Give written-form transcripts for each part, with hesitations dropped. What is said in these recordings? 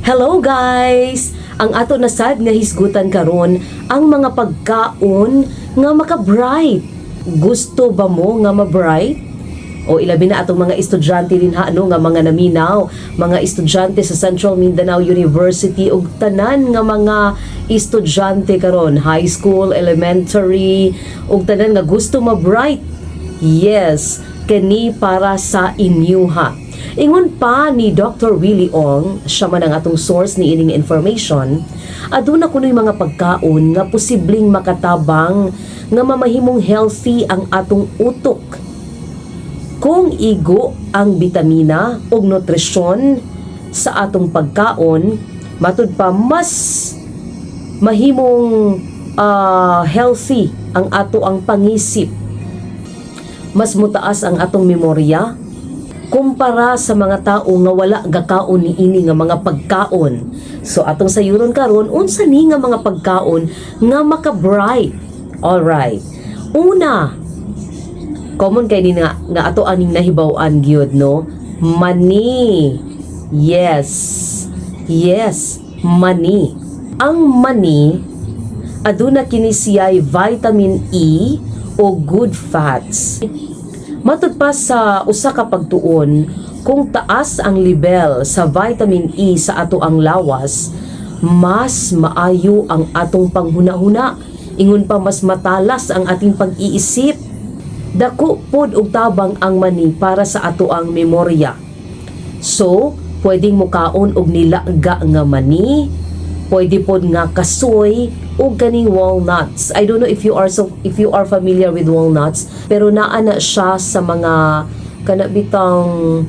Hello guys! Ang ato nasad nga hisgutan karon ang mga pagkaon nga maka-bright. Gusto ba mo nga ma-bright? O ilabi na atong mga estudyante din nga mga naminaw, mga estudyante sa Central Mindanao University ug tanan nga mga estudyante karon, high school, elementary, ug tanan nga gusto ma-bright. Yes, kani para sa inyo ha. Ingon pa ni Dr. Willie Ong, siya man ang atong source ni ining information, aduna kunoy mga pagkaon nga posibleng makatabang nga mamahimong healthy ang atong utok. Kung igo ang bitamina ug nutrisyon sa atong pagkaon, matud pa mas mahimong healthy ang ato ang pangisip. Mas mutaas ang atong memorya kumpara sa mga tao nga wala gakaon ni ini nga mga pagkaon. So atong sayuron karon unsa ni nga mga pagkaon nga maka-bright. Alright. Una, common kay ni nga ato aning nahibaw-an gyud no. Mani. Yes. Yes, mani. Ang mani aduna kini siya'y vitamin E o good fats. Matud pa sa usa ka pagtuon, kung taas ang level sa vitamin E sa ato ang lawas, mas maayo ang atong panghuna-huna. Ingon pa mas matalas ang ating pag-iisip. Dako pod og tabang ang mani para sa ato ang memorya. So, pwedeng mukaon og nilaga nga mani, pwede pod nga kasoy o ganing walnuts. I don't know if you are familiar with walnuts, pero naana siya sa mga kanabitang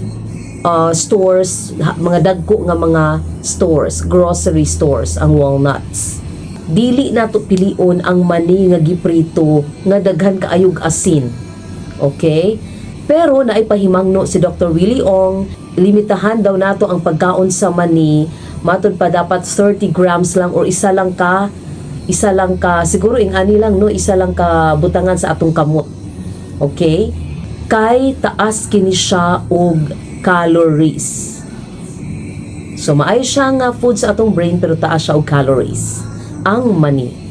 stores, mga dagko nga mga stores, grocery stores ang walnuts. Dili nato pilion ang mani nga giprito nga daghan kaayog asin. Okay? Pero naipahimangno si Dr. Willie Ong, limitahan daw nato ang pagkaon sa mani. Matud pa dapat 30 grams lang or isa lang ka siguro ani lang no, isa lang ka butangan sa atong kamot. Okay? Kay taas kini siya og calories. So maay siya nga food sa atong brain pero taas siya og calories. Ang mani.